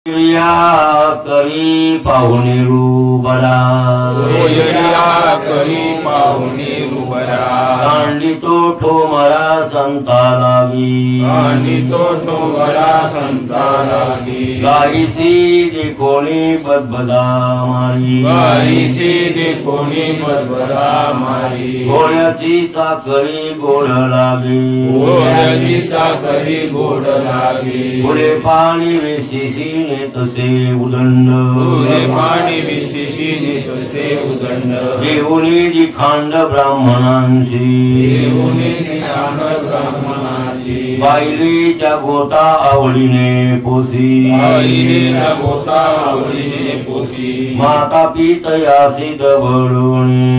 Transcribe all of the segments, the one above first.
करी पाहुणे रूबरा करी पाहुणे रूबरा कांडी तो ठोमरा संता लागी संता लागी गाईसी देखोनी बदबदा मारी मारी घोड्याची चाकरी गोड लागे पुढे पाणी विशिशी तसे उदंड देऊनी जी खांड ब्राह्मणांशी बाईलीच्या गोता आवडीने पोसी माता पितयासी दबडोणी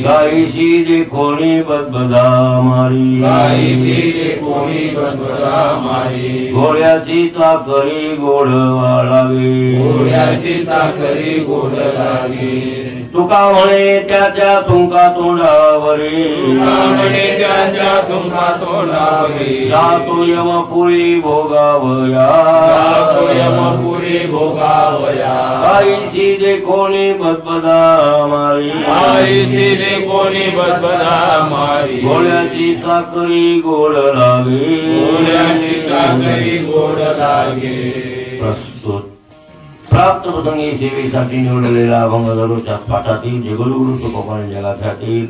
गाईशी देखोनी बदबदा मारी घोड्याची चाकरी गोड लागे तुका म्हणे त्याच्या तुंका तोंडावरी जातो यमपुरी भोगावया गाईशी देखोनी बदबदा मारी घोड्याची चाकरी गोड लागे प्रस्तुत प्राप्त प्रसंगी सेवेसाठी निवडलेला अभंग दररोजच्या पाठातील जगद्गुरु तुकोबाने जगातील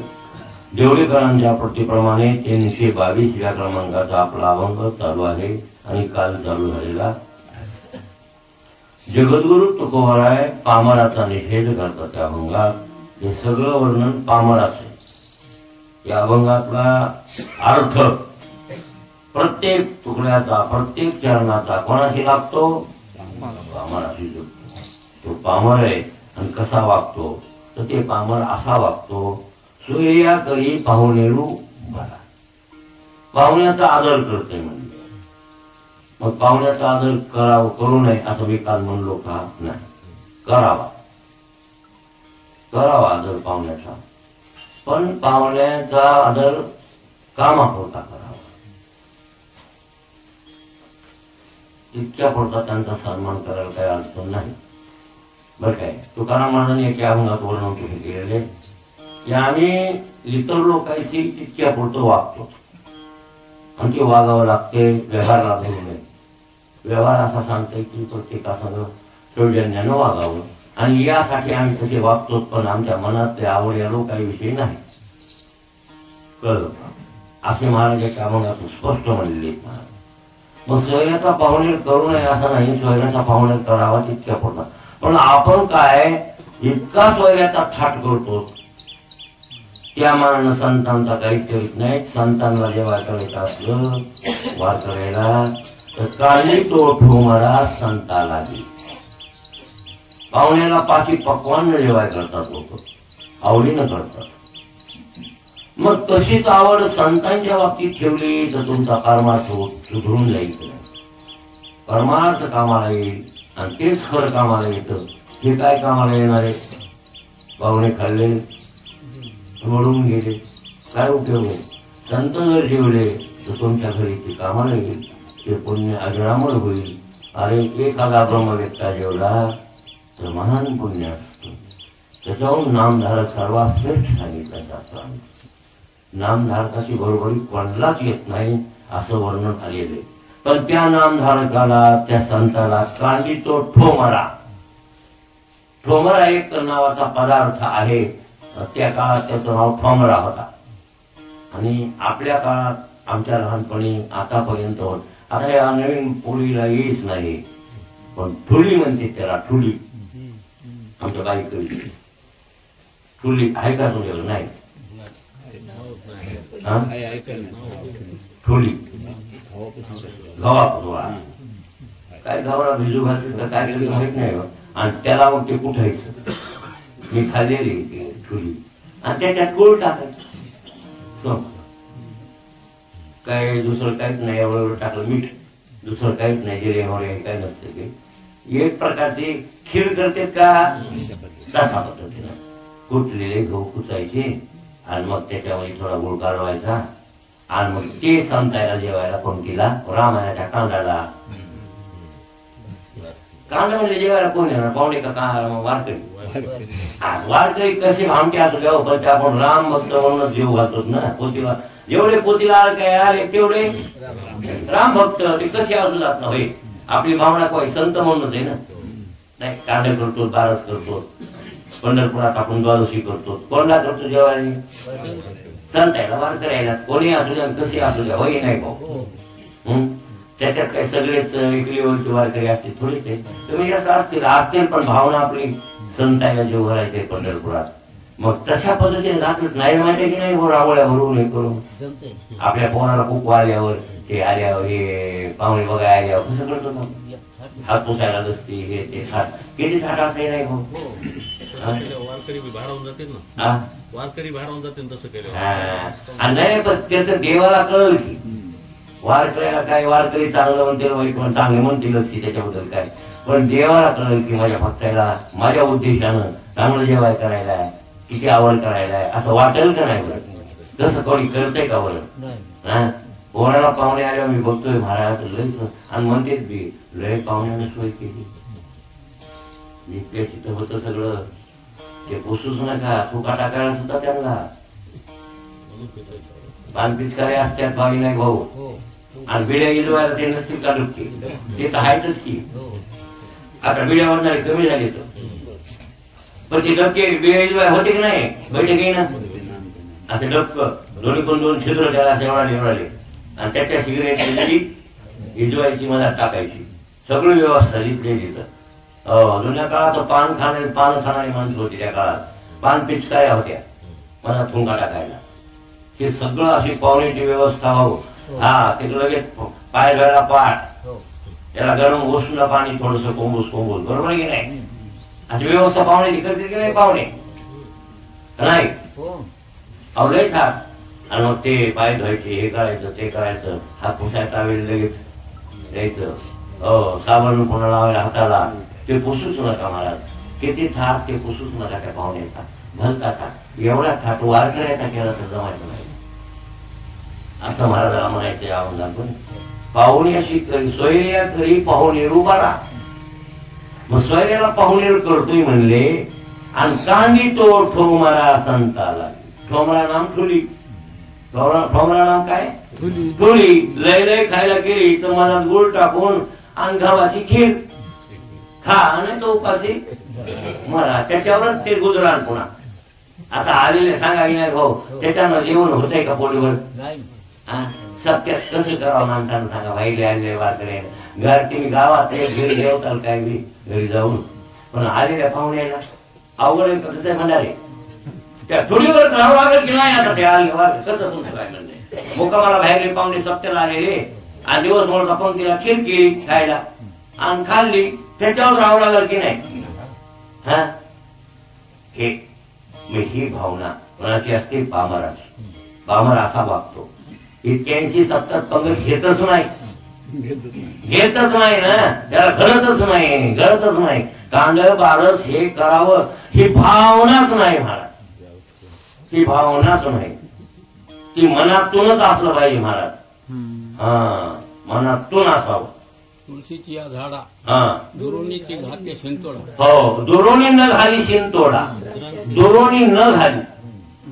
देवळीकरांच्या प्रतीप्रमाणे 322 या क्रमांकाचा आपला अभंग चालू आहे आणि काल चालू झालेला जगद्गुरु तुकोबाराय पामराचा निषेध करतात. त्या अभंगात हे सगळं वर्णन पामराचे. या अभंगातला अर्थ प्रत्येक तुकड्याचा प्रत्येक चरणाचा कोणाशी लागतो? पामराशी जोडतो. तो पामर आहे आणि कसा वागतो तर ते पामर असा वागतो. सोयर्या करी पाहुणेरू बरा. पाहुण्याचा आदर करते म्हणजे मग पाहुण्याचा आदर करावं करू नये असं मी काल म्हणलो का? नाही, करावा आदर पाहुण्याचा, पण पाहुण्याचा आदर कामापुरता करावा. इतक्या पुरता त्यांचा सन्मान करायला काही अडचण नाही. बरं काय, तुकाराम महाराजांनी एका अभंगात वर्णन तुम्ही केलेले की आम्ही इतर लोकांशी तितक्या पुरतं वागतो आणि ते वागावं लागते. व्यवहारला धरू नये. व्यवहार असा सांगते की प्रत्येकासंग सौजन्यानं वागावं आणि यासाठी आम्ही तसे वागतो, पण आमच्या मनातले आवड या लोकांविषयी नाही. कळलं? असे महाराज एका अभंगात स्पष्ट म्हणलेले. मग सोयऱ्याचा पाहुणेर करू नये असं नाही, सोयऱ्याचा पाहुणेर करावा तितक्या पुरता. पण आपण काय इतका सोयऱ्याचा थाट करतो त्या मानानं संतांचा काहीच करीत नाही. संतांना जेव्हा करायचं असलं वार करायला तर काली तो ठोमरा संता लागी. पाहुण्याला पाची पक्वान जेवाय करतात लोक, आवडीनं करतात. मग तशीच आवड संतांच्या बाबतीत ठेवली तर तुमचा परमार्थ सुधरून जाईल. परमार्थ कामाला येईल आणि तेच खरं कामाला येतं. हे काय कामाला येणार आहे? पाहुणे खाल्ले वळून गेले, काय उपयोग आहे? संत जर ठेवले तर तुमच्या घरी ते कामाला येईल, ते पुण्य अजरामर होईल. अरे एखादा ब्रह्मव्यक्ता जेवला तर महान पुण्य असतो. त्याच्याहून नामधारक सर्वात श्रेष्ठ सांगितलं जातं. नामधारकाची बरोबरी कोणालाच येत नाही असं वर्णन आलेले. पण त्या नामधारकाला त्या संताला कांडी तो ठोमरा. ठोमरा एक नावाचा पदार्थ आहे. त्या काळात त्याचं नाव ठोमरा होता आणि आपल्या काळात आमच्या लहानपणी आतापर्यंत होत. आता या नवीन पोळीला येईच नाही, पण ठुली म्हणते त्याला. ठुली आमचं काही कधी ठुली आहे का तुमच्याकडे? नाही. ठुली गव्हा काय गव्हाला भिजू घातली तर काय तरी माहित नाही. आणि त्याला मग ते कुठायचं. मी खाल्लेली ठुली आणि त्याच्यात गोळ टाकायचं. काय दुसरं काहीच नाही. एवढं टाकलं मीठ, दुसरं काहीच नाही. जिरे वगैरे काय नसते. ते एक प्रकारची खीर करते का तसा पद्धतीनं कुटलेले गहू कुचायचे आणि मग त्याच्यामध्ये थोडा गुळ काढवायचा आणि मग ते संतायला जेवायला कोण केला? रामायणाच्या कांदाला कांदा म्हणजे जेवायला कोण येणार, पाहुणे का वारकरी? वारकरी कसे भामटे असू द्या, पण ते आपण राम भक्त म्हणून जीव घालतो ना. पोतीला जेवढे पोतीला काय आले तेवढे राम भक्त, ते कसे असू जात ना होय. आपली भावना काय संत म्हणूनच आहे ना. नाही कांदा करतो, बारस करतो, पंढरपुरात आपण द्वादशी करतो, कोणला करतो जेवायला? संत आहे ना, वारकरी आहे ना. कोणी असू द्या, कसे असू द्या, होय नाही भाऊ. त्याच्यात काही सगळेच एकलीवरचे वारकरी असतील थोडीच आहे. तुम्ही असं असतील पण भावना आपली संत आहे जीव घालायचे पंढरपुरात. मग तशा पद्धतीने घातलं नाही माहिती की नाही, रावळ्या भरून हे करून आपल्या पोराला खूप आल्यावर ते आल्यावर हे पाहुणे बघायला आल्यावर कसं करतो ना, हात पुसायला दसती हे ते थाट, किती थाट असं नाही भाऊ. वारकरी भारावून जातील ना, वारकरी भारावून जातील तसं केलं नाही. पण त्याचं देवाला कळलं की वारकऱ्याला काय, वारकरी चांगलं म्हणतील वाईट पण चांगले म्हणतीलच की त्याच्याबद्दल काय, पण देवाला कळलं की माझ्या भक्ताला माझ्या उद्देशानं चांगलं जेवाय करायला किती आवड करायला असं वाटेल का नाही? बरं तसं कोणी करतंय का बरं? कोणाला पाहुणे आल्यावर मी बघतोय महाराज लयच, आणि म्हणतेच बी लय पाहुण्याने सोय केली, जितक्या चित्र होतं सगळं ते पुसूच नका, चुका टाकायला सुद्धा त्यांना पानपिचकारी असतात भावी नाही भाऊ. आणि बिड्या इजवायला ते नसतील का डुबके, ते तर आहेतच की. आता बिड्या वाढणारे कमी झाले तर, पण ते डबके बिड्या इजवाय होते की नाही, बैठे काही ना. आता डबक दोन्ही पण दोन छिद्र त्याला एवढाले आणि त्याच्या सिगरेट इजवायची मधात टाकायची, सगळी व्यवस्था जिथले तिथं. जुन्या काळात पान खाणारी माणसं होती त्या काळात, पान पिचकाऱ्या होत्या मधात थुंका टाकायला. हे सगळं अशी पाहुण्याची व्यवस्था हो. हा ते लगेच पाय गळा पाठ, त्याला गरम ओसून पाणी थोडस कोंबूस बरोबर आहे की नाही? अशी व्यवस्था पाहुण्याची करते की नाही पाहुणे? नाही अवलय थाट. आणि मग ते पाय धुवायचे, हे करायचं ते करायचं, हात पुसायचा वेळ लगेच द्यायचं, साबण कोणा लावायला हाताला, ते पुसूच नका महाराज. किती थाट ते पुसूच नका त्या पाहुण्याचा, भलता थाट. एवढा थाट वारकऱ्याचा केला तर जमायचं नाही असं महाराजाला म्हणायचे आव्हान. पण पाहुणे अशी करी सोयऱ्या करी पाहुणे रुबारा. मग सोयऱ्याला पाहुणे करतोय म्हणले, आणि कांदी तो ठोमरा संताला. ठोमरा नाम ठुली, ठोमरा नाम काय? ठुली. लय लय खायला गेली तर मनात गुळ टाकून आणि गव्हाची खीर खा आणि तो उपाशी मरा. त्याच्यावरच ते गुजरान. पुन्हा आता आलेले सांगा की नाही भाऊ, त्याच्यानं जेवण होतंय का पोळीवर? सत्यात कसं करावं माणसानं सांगा. वाईले आलेले वारकरी घर तुम्ही गावात घरी जेवताल काय घरी जाऊन, पण आलेल्या पाहुण्याला अवघड कसं म्हणणारे त्या ठुलीवर राहावं लागेल की नाही? आता ते आले कसं तुमचं काय म्हणते? मुक्कामाला बाहेर पाहुणे सत्याला आलेले आणि दिवस मोठा पंक्तीला खीर केली खायला आणि खाल्ली, त्याच्यावर राहावं लागेल की नाही? हा हे ही भावना कोणाची असते? पामराची. पामर असा वागतो, 81-70 पंगत घेतच नाही ना, त्याला गळतच नाही. कांड बारस हे करावं ही भावनाच नाही महाराज, ही भावनाच नाही. ती मनातूनच असलं पाहिजे महाराज. मनातून असावं. तुळशीची या झाडा हा दुरोणीची घाते शिंतोडा. हो, दुरोणी न घाली शिंतोडा, दुरोणी न घाली.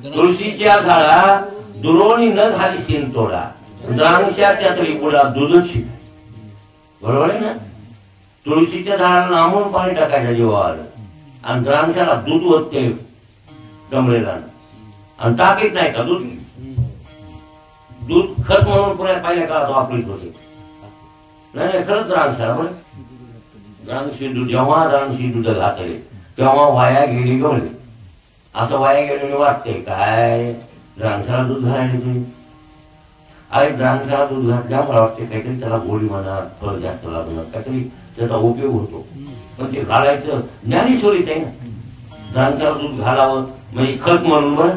तुळशीच्या झाडा दुरोणी न घाली शिंतोडा. द्राक्षाच्या तरी पुढा दूधची. बरोबर आहे ना? तुळशीच्या झाडाला नामून पाणी टाकायचं जेव्हा आलं, आणि द्राक्षाला दूध होते कमरेला, आणि टाकीत नाही का दूध खत म्हणून पुन्हा पहिल्या काळात वापरीत होते. नाही खरंच द्राक्षाला पण द्राक्षी दूध, जेव्हा द्राक्षी दूध घातले तेव्हा वाया गेली गवले. असं वाया गेले वाटते काय? द्राक्षाला दूध घालायला तुम्ही? अरे द्राक्षाला दूध घातल्या मला वाटते काहीतरी त्याला गोडी म्हणा, फळ जास्त लागणार, काहीतरी त्याचा उपयोग होतो. पण ते घालायचं ज्ञानेश्वरीच आहे ना. द्राक्षाला दूध घालावं म्हणजे खत म्हणून बर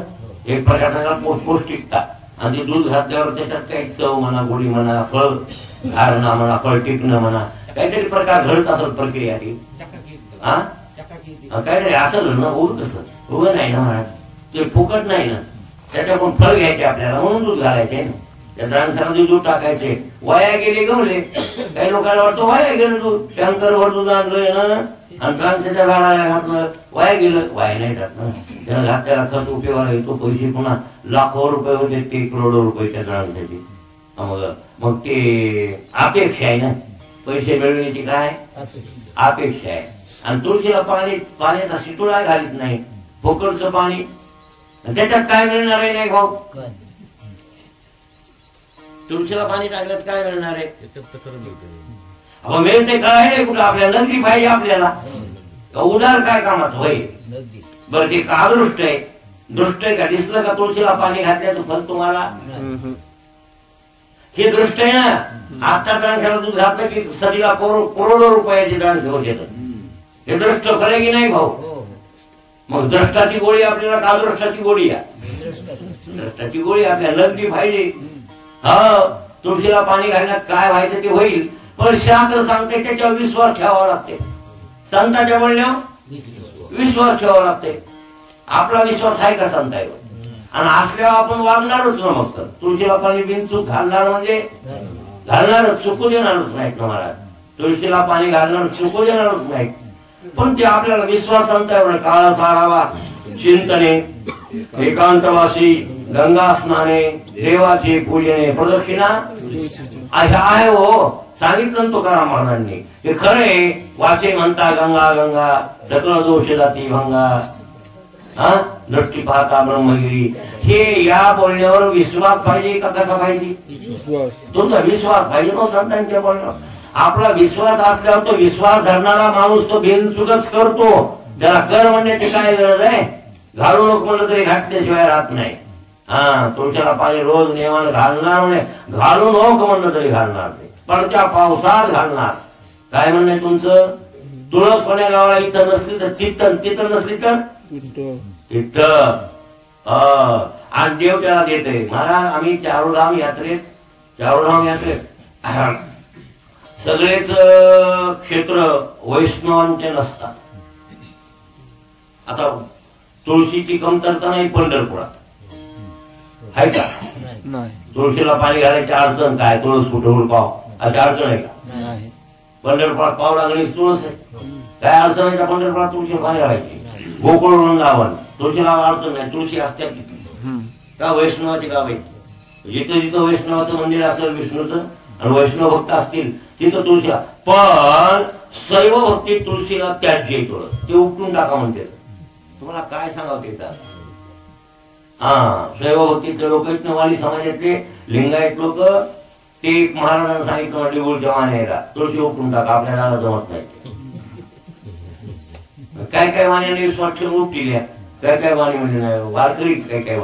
एक प्रकारचा पौष्टिकता. आणि ते दूध घातल्यावर त्याच्यात काही चव म्हणा, गोडी म्हणा, फळ घारणं म्हणा, फळ टिकणं म्हणा, काहीतरी प्रकार घडत असेल प्रक्रिया ती. हा काहीतरी असेल ना. उग कसं उगं नाही ना महाराज, ते फुकट नाही ना. त्याच्याकडून फळ घ्यायचे आपल्याला म्हणून दूध घालायचे ना. त्या द्राक्षामध्ये दूध टाकायचे. वाया गेले गमले. काही लोकांना वाटतं वाया गेलं दूध, टँकरवर दूध आणलंय ना आणि द्राक्षाच्या झाडाला घातलं, वाया गेलं. वाया नाही जात ना, त्यानं घातल्याला खत उपयोगाला येतो. पैसे पुन्हा लाखो रुपये होते, ते करोडो रुपये त्या द्राक्षाचे. मग ते अपेक्षा आहे ना, पैसे मिळवण्याची काय अपेक्षा आहे. आणि तुळशीला पाण्याचा शितोळा घालीत नाही, फुकटचं पाणी, त्याच्यात काय मिळणार आहे नाही भाऊ? तुळशीला पाणी टाकल्यात काय मिळणार आहे? मिळते काय नाही कुठं, आपल्याला नगदी पाहिजे आपल्याला. उदार काय कामाचं होय? बरं ते का दृष्ट आहे? दृष्ट आहे का? दिसलं का तुळशीला पाणी घातल्याचं फल तुम्हाला? हे दृष्ट आहे ना. आता द्राक्षाला दूध घातलं की सरीला करोडो रुपयाची द्राक्ष होत येतं. हे दृष्ट खरे की नाही भाऊ? मग द्रष्टाची गोळी आपल्याला का दृष्टाची गोळी आहे? द्रष्टाची गोळी आपल्याला नगदी पाहिजे. हा, तुळशीला पाणी घालण्यात काय व्हायचं ते होईल, पण शास्त्र सांगते त्याच्यावर विश्वास ठेवावा लागते. संतांच्या बोलण्यावर विश्वास ठेवावा लागते. आपला विश्वास आहे का संतांवर? आणि असल्यावर आपण वागणारच ना. मग तर तुळशीला पाणी बिनचूक घालणार म्हणजे घालणारच, चुकू देणारच नाहीत ना महाराज. तुळशीला पाणी घालणार चुकू देणारच नाहीत. पण ते आपल्याला विश्वास संतांवर काळा सारावा चिंतने, एकांतवासी, गंगा स्नाने, देवाचे पूजने, प्रदक्षिणा आहे हो. सांगितलं तुकाराम महाराजांनी. हे खरे वाचे म्हणता गंगा गंगा, सकळ दोष जाती भंगा, हा दृष्टी पाहता ब्रह्मगिरी. हे या बोलण्यावर विश्वास पाहिजे का कसा पाहिजे? तुमचा विश्वास पाहिजे ना संतांच्या बोलण्यावर. आपला विश्वास असल्यावर तो विश्वास धरणारा माणूस तो बिनचुकच करतो. त्याला कर म्हणण्याची काय गरज आहे? घालू नको म्हणलं तरी घातल्याशिवाय राहत नाही. हा, तुळशीला पाणी रोज नेवानं घालणार म्हणजे घालू नको म्हणलं तरी घालणार नाही, पण त्या पावसात घालणार. काय म्हणणं तुमचं? तुळस कोण्या गावाला इथं नसली तर तिथं, तिथं नसली तर तिथं. आणि देव त्याला देते. महाराज आम्ही चारोधाम यात्रेत सगळेच क्षेत्र वैष्णवांचे नसतात. आता तुळशीची कमतरता नाही पंढरपुरात, आहे का? तुळशीला पाणी घालायची अडचण काय? तुळस कुठे हुडकाव अशी अडचण आहे का? पंढरपुरात पावला गणेश तुळस आहे, काय अडचण आहे का पंढरपुरात तुळशीला पाणी घालायची? गोकुळ वृंदावन तुळशीला अडचण नाही, तुळशी असते का? वैष्णवाची गाव आहे. जिथं जिथं वैष्णवाचं मंदिर असेल विष्णूचं आणि वैष्णव भक्त असतील तिथं तुळशीला. पण शैव भक्ती तुळशीला त्याज्य तुळस, ते उपटून टाका म्हणते. तुम्हाला काय सांगावं त्याचा? हा, शैव भक्तीतले लोक आहेत, वाली समाजातले लिंगायत लोक, ते एक महाराजांना सांगितलं देऊळच्या वाण्याला तुळशी उपटून टाका, आपल्याला जमत नाही. काय काय वाण्याने विश्वास ठेवून उपटिल्या, काय काय वाणी म्हणजे नाही. वारकरी काय काय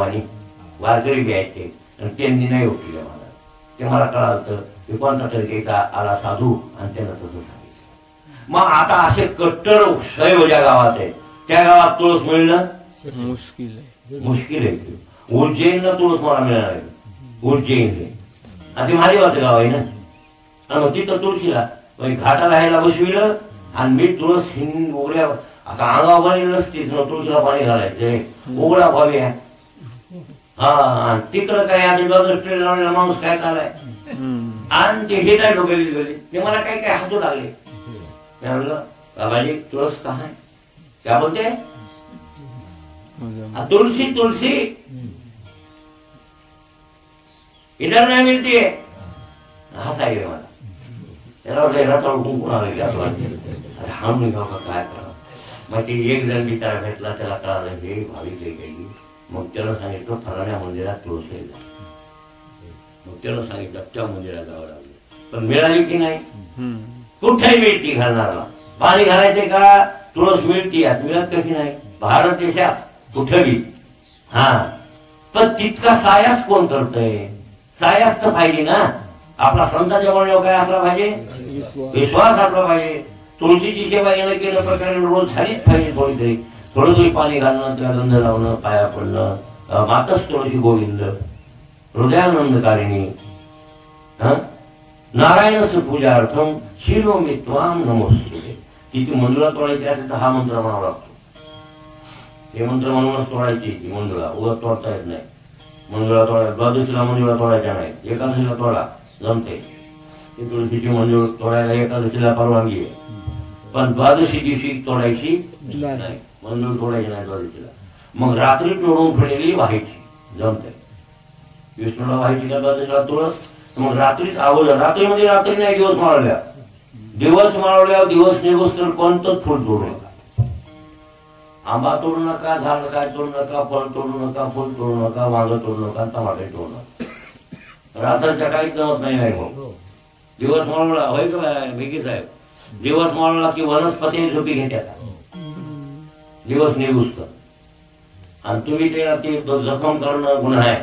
वारकरी घ्यायचे आणि त्यांनी नाही उपटिल्या. मला ते मला कळालं की कोणता तरी एका आला साधू आणि त्यानं तसं सांगितलं. मग आता असे कट्टर शैव ज्या गावात आहे त्या गावात तुळस मिळणं मुश्किल आहे. उज्जैनला तुळस मला मिळणार आहे, उज्जैनले. आणि ते महादेवाचं गाव आहे ना. आणि मग तिथं तुळशीला घाटाला राहायला बसविलं आणि मी तुळस उघड्या आता अंगावर पाणी नसतीच ना, तुळशीला पाणी घालायचंय उघडा व्हाव्या. हा, तिकडं काय आधी ट्रेन लावलेला माणूस काय चालाय आणि ते हे काय डोक्याली गेले. ते मला काय काय हसू लागले. मी म्हणलं बाबाजी तुळस का आहे? क्या बोलते? तुलसी तुलसी इधर नाही मिळते. हसायले मला. त्याला रताळ कुंकुणा लागली अरे हा मी का काय करा. मग ते एक जण बिचारा भेटला, त्याला कळालं हे भाविक गेली. मग त्याला सांगितलं फलाण्या मंदिरात तुळस आहे. मग त्याला सांगितलं त्या मंदिरात जावं लागलं. पण मिळाली की नाही? कुठेही मिळती घालणारा. पाणी घालायचे का तुळस मिळती, मिळत कशी नाही? भारत देशात कुठेही. हा, पण तितका सायास कोण करतय? सायास तर पाहिजे ना. आपला संतांच्या बोलण्यावर काय असला पाहिजे? विश्वास असला पाहिजे. तुळशीची सेवा येणं केलं प्रकारे रोज झालीच पाहिजे. थोडी थोडं तरी पाणी घालणं, त्याला गंध लावणं, पाया पडणं. मातच तुळशी गोविंद हृदयानंदकारिणी नारायणस पूजार्थम शिलो मी त्वाम नमोस्तुते. तिथे मंजुळा तोडायची आहे तर हा मंत्र म्हणावा लागतो. हे मंत्र म्हणूनच तोडायची ती मंजुळा, उगत तोडता येत नाही. मंजुळा तोडा, द्वादशीला मंजुळा तोडायच्या नाही, एकादशीला तोडा जमते. ती तुळशीची मंजुळ तोडायला एकादशीला परवानगी आहे, पण द्वादशी दिवशी तोडायची नाही, मंजुळ तोडायची नाही द्वादशीला. मग रात्री तोडून ठेवलेली व्हायची जमते. विष्णूला व्हायची का द्वादशीला तुळस, मग रात्रीच अगोदर, रात्री म्हणजे रात्री नाही, दिवस माळवल्या, दिवस माळवल्यावर दिवस निघोस तर कोणतंच फुल तोडू नका. आंबा तोडू नका, झाड काय तोडू नका, फळ तोडू नका, फुल तोडू नका, वांग तोडू नका, टमाटे तोडू नका. रात्रीच्या काहीच जमत नाही भाऊ. दिवस माळवला होय का भेगी साहेब, दिवस माळवला की वनस्पती झोपी घेतात दिवस निघूस तर. आणि तुम्ही ते जखम करणं गुन्हा आहे,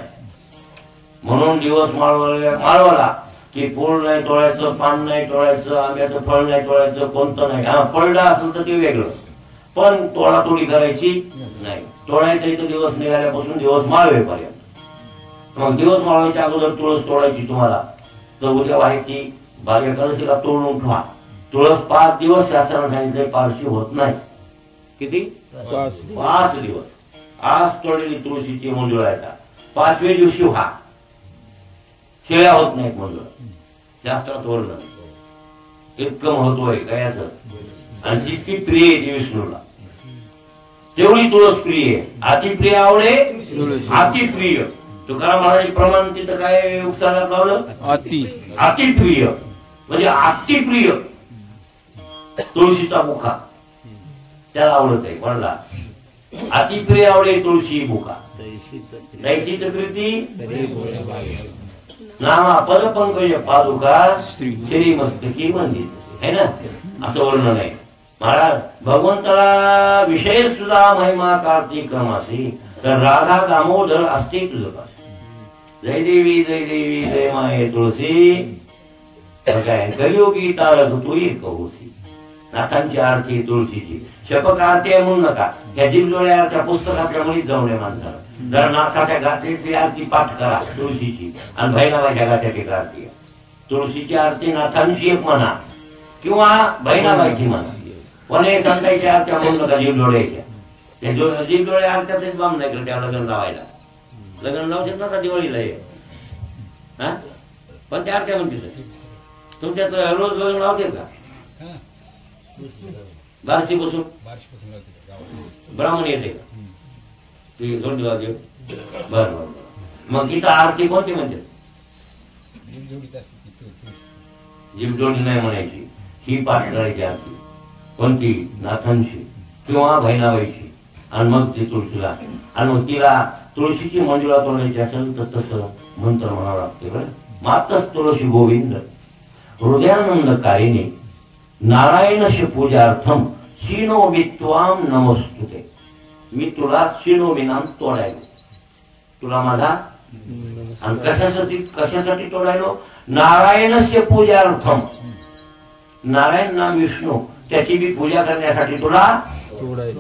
म्हणून दिवस माळवला की फूल नाही तोडायचं, पान नाही तोडायचं, आंब्याचं फळ नाही तोडायचं, कोणतं नाही. हा पडलं असेल तर ते वेगळं, पण तोडातोडी करायची नाही. तोडायचं इथं दिवस निघाल्यापासून दिवस माळवेपर्यंत. मग दिवस माळवायच्या अगोदर तुळस तोडायची तुम्हाला, तर उद्या व्हायची भाग्यकादशीला तोडून ठेवा. तुळस 5 दिवस शास्त्राने सांगितले, पारशी होत नाही. किती? 5 दिवस. आज तोडलेली तुळशीची मंजुळा येतात, 5व्या दिवशी व्हा, शेळ्या होत नाहीत मंजुळा. शास्त्रात वर्णन इतकं महत्व आहे गयाचं. आणि जितकी प्रिय आहे ती विष्णूला तेवढी तुळस प्रिय आहे. अतिप्रिय आवडे अतिप्रिय. तुकाराम महाराज प्रमाण तिथं काय उपसारात लावलं, अतिप्रिय म्हणजे अतिप्रिय. तुळशीचा बुखा त्याला आवडत आहे म्हणला, अतिप्रिय आवडे तुळशी बुखा. तैसी प्रीती नामा पद पंकज पादुका श्री मस्तकी मंदिर है ना, असं वर्णन आहे. महाराज भगवंताला विषय सुद्धा महिमा कार्तिक मासी, तर राधा दामोदर असते तुझं पास. जय देवी जय देवी जय माये तुळशी, काय कलियुगी तारक तू एक होसी. नाथांची आरती तुळशीची, शपक आरती आहे म्हणून नका, ह्या जिमजोळ्या त्या पुस्तकातल्या मुलीत जाऊ नये माणसाला. जर नाथाच्या गाथेची आरती पाठ करा तुळशीची, आणि भैरवाच्या गाथ्याची एक आरती आहे. तुळशीची आरती नाथांची एक म्हणा किंवा बहिणाबाईची म्हणा, पण हे संतांची आरत्या म्हणून नका जीवजोळ्याच्या. त्या जीवजोळ्या आरत्याच बाम नाही करत त्या लग्न लावायला. लग्न लावतात नका दिवाळीला हे, हा पण त्या आरत्या म्हणते. तुमच्यात रोज लग्न लावते का? बारशी बसून ब्राह्मण येते का? ती जोडी लावते. बर बर. मग तिथं आरती कोणती म्हणते? जीवजोडी नाही म्हणायची, ही पाठ करायची आरती. कोणती? नाथांची किंवा बहिणाबाईची. आणि मग ती तुळशीला, आणि मग तिला तुळशीची मंजुळा तोडायची असेल तर तसं मंत्र म्हणावं लागते बरं. मातच तुळशी गोविंद हृदयानंदकारिणी नारायणशी पूजार्थम शिनोमी त्वाम नमस्तुते. मी तुला शिनोमी नाम तोडायलो, तुला माझा. आणि कशासाठी तोडायलो? नारायणस्य पूजार्थम. नारायण नाम विष्णू, त्याची बी पूजा करण्यासाठी तुला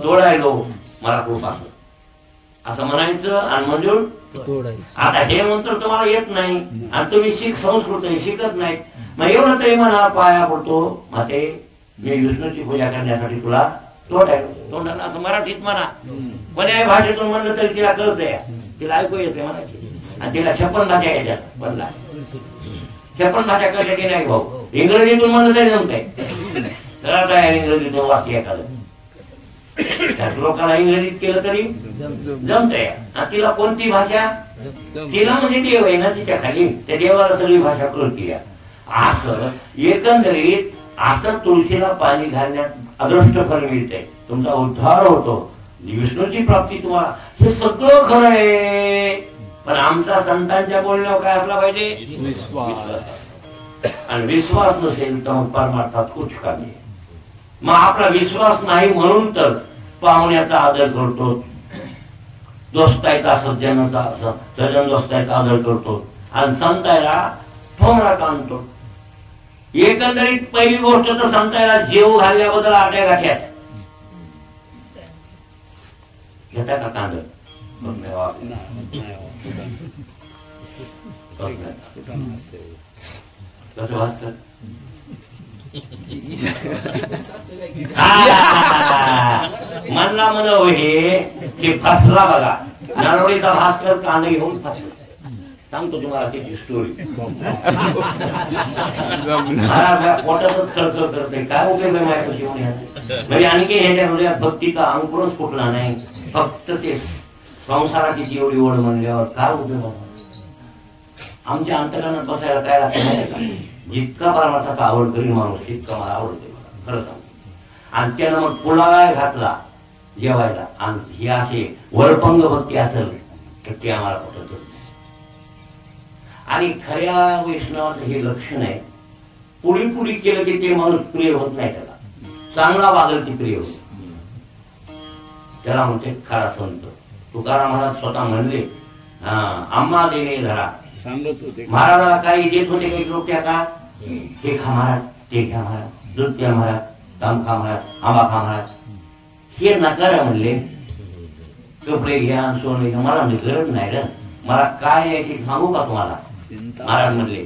तोडायलो. मला कृपा कर असं म्हणायचं आणि मंजूर तोडायचं. आता हे मंत्र तुम्हाला येत नाही आणि तुम्ही शीख संस्कृत शिकत नाही, मग एवढं तरी म्हणा पाया पडतो माते मी विष्णूची पूजा करण्यासाठी तुला तोडायलो. तोंडाला असं मराठीत म्हणा, कोण्या भाषेतून म्हणलं तरी तिला कळतंय, तिला ऐकू येते मराठी. आणि तिला 56 भाषा यायच्यात बनला. 56 भाषा कळल्या की नाही भाऊ? इंग्रजीतून म्हणलं तरी जमतंय. तर आता इंग्रजीतून वाक्य एखादं लोकांना इंग्रजीत केलं तरी जमतंय. आणि तिला कोणती भाषा? तिला म्हणजे देव आहे ना तिच्या खाली, त्या देवाला सगळी भाषा कळती. असं एकंदरीत असं तुळशीला पाणी घालण्यात अदृष्ट फल मिळते, तुमचा उद्धार होतो, विष्णूची प्राप्ती तुम्हाला. हे सगळं खरं आहे, पण आमचा संतांच्या बोलण्यावर काय असला पाहिजे? विश्वास. आणि विश्वास नसेल तर मग परमार्थात कुछ कमी. मग आपला विश्वास नाही म्हणून तर पाहुण्याचा आदर करतो, दोस्तायचा सज्जनाचा सज्जन दोस्तायचा आदर करतो, आणि संतायला ठोंगरात आणतो. एकंदरीत पहिली गोष्ट तर संतायला जेव घालल्याबद्दल आट्या गाठ्याच घेता का कांद कसं वाचत म्हणला म्हण हे फसला बघा. नारोडीचा भास्कर कांदा घेऊन फसला. सांगतो तुम्हाला त्याची स्टोरी. महाराज पोटातच खळखळ करते, काय उपयोग आहे माझ्यापाशी येऊन यायचं? म्हणजे आणखी ह्याच्या हृदयात भक्तीचा अंकुरच फुटला नाही, फक्त ते संसाराची जेवढी ओढ म्हणल्यावर काय उपयोग होता? आमच्या अंतरानं बसायला काय लागतं माहिती का? जितका परमार्थाचा आवड करी माणूस तितका मला आवडते, मला खरं सांगतो. आणि त्यानं मग पुलावा घातला जेवायला, आणि ही अशी वरपंग भक्ती असेल तर ते आम्हाला पटत. आणि खऱ्या वैष्णवाचं हे लक्षण आहे, पुढी पुढी केलं की ते माणूस प्रिय होत नाही, त्याला चांगला वागल की प्रिय होत, त्याला म्हणते खरा संत. तुकाराम महाराज स्वतः म्हणले, आम्हा देणे धरा. सांगत होते महाराजाला काही देत होते काही लोक, त्या का हे खा महाराज, ते घ्या महाराज, दूध प्या महाराज, ताम खा महाराज, आंबा खा महाराज. हे नकार म्हणले, कपडे घ्या सोनं घ्या, मला गरज नाही रे, मला काय आहे ते सांगू का तुम्हाला? महाराज म्हणले,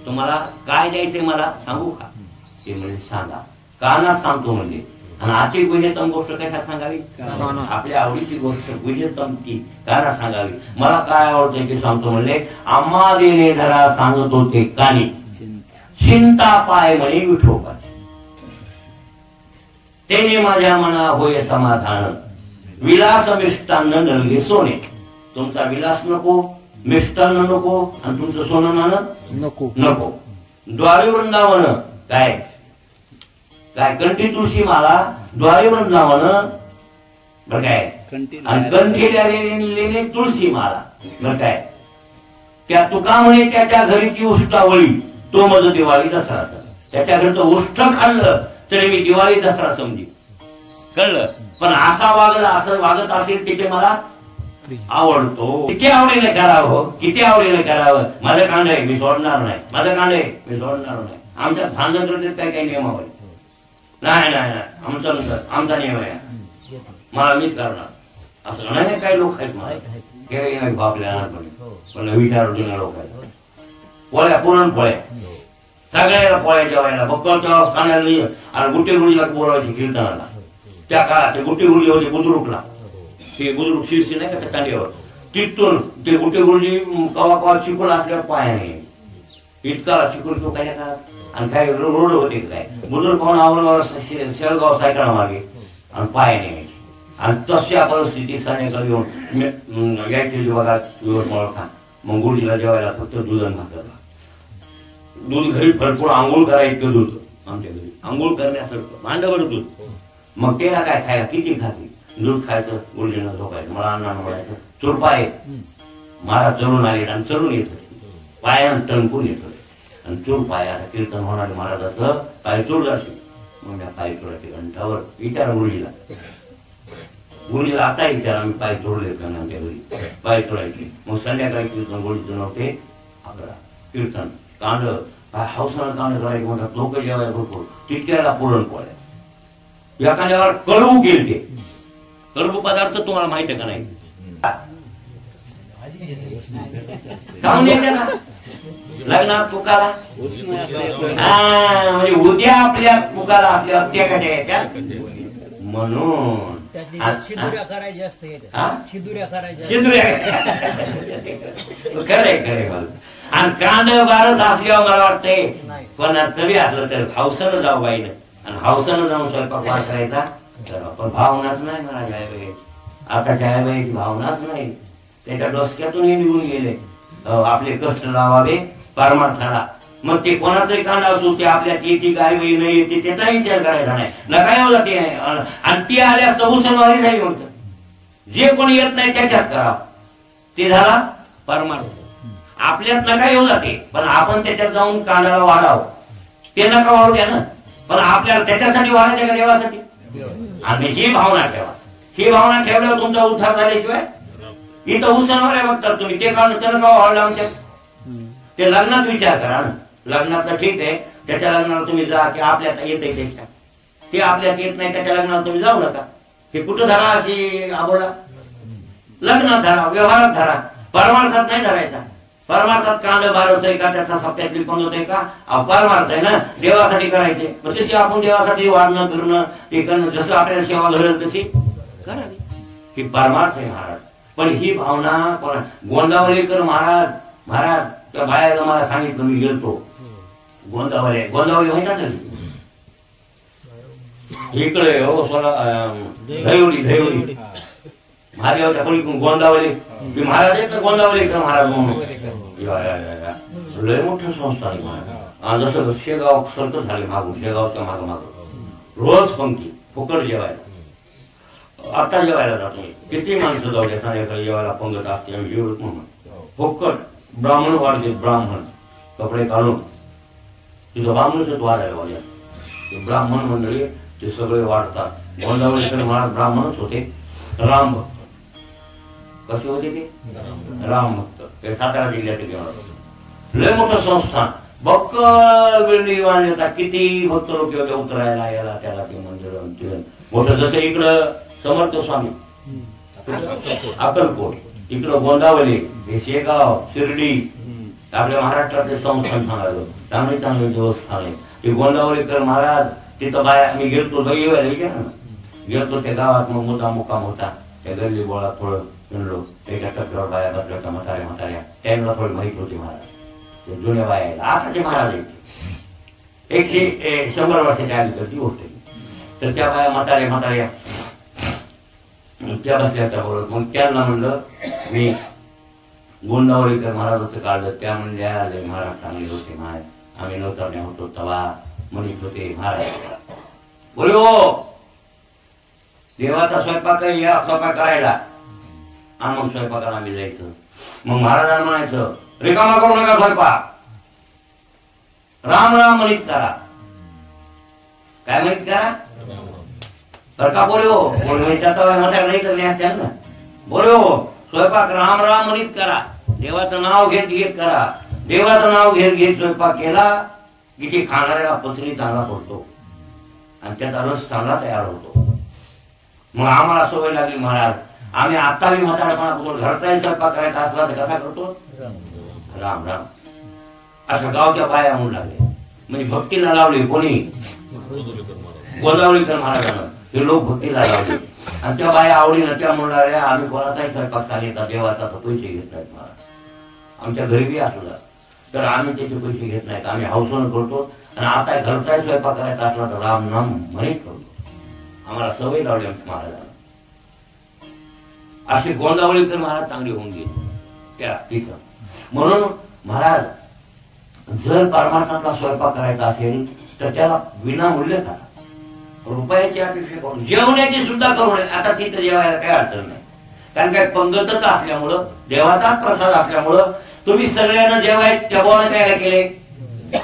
तुम्हाला काय द्यायचंय मला सांगू का? ते म्हणजे सांगा. काना सांगतो म्हणले. आणि अति गुह्यतम गोष्ट कशा सांगावी? आपल्या आवडीची गोष्ट गुह्यतम ती काना सांगावी. मला काय आवडतंय ते सांगतो म्हणले. आम्हा देणे धरा सांगत होते कानी, चिंता पाय म्हणे विठोबा. तेने माझ्या मना होय समाधान, विलास मिष्टान्न नलगे सोने. तुमचा विलास नको, मिष्टान्न नको, आणि तुमचं सोनं नाणं नको नको. द्वारी वृंदावन काय काय कंठी तुळशी माला, द्वारी वृंदावन बर काय, आणि कंठी तुळशी माला बर काय. त्या तुका म्हणे त्याच्या घरीची उष्टावळी, तो मज दिवाळी दसरा. त्याच्या घरचं उष्ट खाल्लं तरी मी दिवाळी दसरा समजी, कळलं? पण असा वागला, असं वागत असेल तिथे मला आवडतो. किती आवडीने करावं, किती आवडीने करावं. माझं कांड आहे मी सोडणार नाही, माझं कांड आहे मी सोडणार नाही. आमच्या भांडण करते काय काही नियमावली नाही, नाही नाही, आमचा नियम आहे, मला मीच करणार असं नाही. काही लोक आहेत मला बापल्या विचार लोक आहेत. पोळ्या पुरणपोळ्या सगळ्याला पोळ्या जेवायला बक्कळच्या कानाला आणि गुट्टे गुरुजीला बोलायची कीर्तनाला. त्या काळात ते गुट्टे गुरुजी होते बुद्रुकला, ते बुद्रुक शिरशी नाही का त्या कांड्यावर, तिथून ते गुट्टे गुरुजी कवा कवा शिकून असल्यावर पायाने इतका शिकून तो काय काळात. आणि काय रोड होते काय बुजुर्ग पाहून आवडवर शेळगाव सायकल मागे आणि पायाने. आणि तशा परिस्थिती संध्याकाळी येऊन यायची बघा खा. मग गुरुजीला जेवायला फक्त दूध आणि भाकर, दूध घरी भरपूर आंघोळ करायचं दूध आमच्या घरी, आंघोळ करण्यासारखं भांडवड दूध. मग त्याला काय खायला किती खाते, दूध खायचं, गुरुजीला झोपायचं, मला अण्णानं म्हणायचं चुरपा आहे. महाराज चढून आले आणि चढून येत होते, पायानं टणकून येत होते. आणि चूर पाया कीर्तन होणारे महाराजाचं पाय चूर जाते. मग त्या पाय चोराचे घंटावर विचारा गुरुजीला, गुरुजीला आता विचारा मी पाय चोरले का नाही, त्या घरी पाय चोरायचे. मग संध्याकाळी कीर्तन गुरुजीचं नव्हते 11 कीर्तन कांड हौसानं कांड करायचे म्हणतात. लोक जेवायला भरपूर तितक्याला पुरणपोळ्या. एखाद्यावर कडवू गेलते, कडवू पदार्थ तुम्हाला माहिती का नाही? जाऊन येते ना लग्नात पुकारा, म्हणजे उद्या आपल्या पुकारा असल्यावर ते कशा येत्या म्हणून शिदुऱ्या करायच्या असतात, शिदुऱ्या करायच्या. खरे खरे आणि कांद बारच असल्यावर मला वाटतंय कोणाचं बी असलं तर हौसानं जाऊ बाईनं, आणि हौसानं जाऊन स्वयंपाक वाट करायचा. पण भावनाच नाही मला जायबाई, आता जायबाईची भावनाच नाही. त्याच्या डोसक्यातून हे निघून गेले. आपले कष्ट लावावे परमार्थाला. मग ते कोणाचंही कांड असू, ते आपल्यात येते काय वेळी नाही येते त्याचा विचार करायचा नाही ना, काय होता ते. आणि ती आल्यास तर उसनवारी झाली म्हणत. जे कोणी येत नाही त्याच्यात करावं, ते झाला परमार्थ. आपल्यात नका येऊ जाते, पण आपण त्याच्यात जाऊन कांडाला वाढावं. ते नका वाढू द्या ना, पण आपल्याला त्याच्यासाठी वाढायचं का देवासाठी. आणि ही भावना ठेवा, ही भावना ठेवल्यावर तुमचा उद्धार झाल्याशिवाय इथं उसनवाऱ्या बघतात तुम्ही. ते कांड त्यानं का वाढलं आमच्यात. ते लग्नात विचार करा ना, लग्नात तर ठीक आहे, त्याच्या लग्नाला तुम्ही जा, की आपल्यात येत आहे त्याच्या, ते आपल्यात येत नाही त्याच्या लग्नाला तुम्ही जाऊ नका. हे कुठं धरा अशी आबोला, लग्नात धरा, व्यवहारात धरा, परमार्थात नाही धरायचा. परमार्थात कांड भारत आहे का, त्याचा सप्त्यातली पंगत आहे का, परमार्थ आहे ना, देवासाठी करायचे. मग ते आपण देवासाठी वाढणं करणं ते करणं, जसं आपल्याला सेवा घडेल तशी करावी, ही परमार्थ आहे महाराज. पण ही भावना गोंदावलेकर महाराज महाराज त्या बायाला मला सांगितलं, मी गेलतो गोंदावले माहिती का इकडे हो सोला धैवडी महादेवाच्या पलीकडून गोंदावले की महाराज आहेत ना गोंदावले का महाराज म्हणून या. लय मोठं संस्थान आहे महाराज. जसं शेगाव सर्क झाले मागून शेगावच्या माग रोज पंक्ती फुकट जेवायला. आता जेवायला जातो किती माणसं जाऊ द्या संध्याकाळी जेवायला पंगत असते आम्ही जेवत म्हणून फुकट. ब्राह्मण वाढते ब्राह्मण कपडे काढून तिथं ब्राह्मणच वाढायला वाढल्या. ब्राह्मण मंडळी ते सगळे वाढतात. गोंदावळेकर महाराज ब्राह्मणच होते. राम भक्त कसे होते ते राम भक्त ते सातारा जिल्ह्यात लय मोठं संस्थान बक्कल बिल्डिंग बांधतात. किती भक्त लोक होते उतरायला याला त्याला ते मंदिर मोठं. जसं इकडं समर्थ स्वामी अक्कलकोट, इकडं गोंदावले हे शेगाव शिर्डी आपल्या महाराष्ट्रातले संस्थान सांगायचं चांगले चांगले देवस्थान आहे ते. गोंदावलेकर महाराज तिथं बाया मी गेलतो दहीवायला विचार ना गेलतो त्या गावात. मग मोठा मुक्काम होता त्या गल्ली बोळात थोडं म्हणलो एका टक्क्यावर बाया बसल्या होत्या म्हाताऱ्या त्यांना थोडी माहिती होती महाराज ते जुन्या बायाला. आताचे महाराज 100 वर्षाच्या अलीकडची गोष्ट आहे. तर त्या बाया म्हाताऱ्या त्या बसल्या त्या बोलत. मग त्यांना म्हणलं मी गोंदावळेकर महाराजांचं काढलं. त्या म्हणजे आले महाराज चांगले होते महाराज आम्ही नवतरण्या होतो तवा म्हणत होते महाराज बोल देवाचा स्वयंपाक या स्वयंपाक करायला आणि मग स्वयंपाकाला आम्ही जायचं. मग महाराजांना म्हणायचं रिकामा करू नका स्वयंपाक राम राम म्हणत करा. काय म्हणत करा तर का बोल हो म्हणता नाही तर असत्या ना बोल हो स्वयंपाक राम राम म्हणत करा. देवाचं नाव घेत करा. देवाचं नाव घेत स्वयंपाक केला की ते खाणाऱ्याला पचनी चांगला पडतो आणि त्याचा रस चांगला तयार होतो. मग आम्हाला सवय लागली महाराज आम्ही आता बी म्हातारपणापासून घरचाही स्वयंपाक करायचा असला तर कसा करतो राम राम असं गावच्या बाया म्हणून लागले. म्हणजे भक्तीला लावली कोणी गोंदावळेकर महाराजांना हे लोक भक्तीला लावले आणि त्या बाया आवडीनं त्या म्हणणाऱ्या आम्ही कोणाचाही स्वयंपाक सांगितला देवाचा तर पैसे घेत नाहीत महाराज. आमच्या घरी बी असला तर आम्ही त्याचे पैसे घेत नाहीत आम्ही हौसनं करतो. आणि आता घरचाही स्वयंपाक करायचा असला तर राम नाम म्हणत करतो. आम्हाला सवय लावली आमच्या महाराजांना. असे गोंदावळेकर महाराज चांगले होऊन गेले त्या तिथं. म्हणून महाराज जर परमार्थाचा स्वयंपाक करायचा असेल तर त्याला विनामूल्य करा. रुपयाची अपेक्षा करून जेवण्याची सुद्धा करू नये. आता तिथं जेवायला काही अडचण नाही कारण काय पंगतच असल्यामुळं देवाचा प्रसाद असल्यामुळं तुम्ही सगळ्यांना जेवायला त्या बोला तयार केले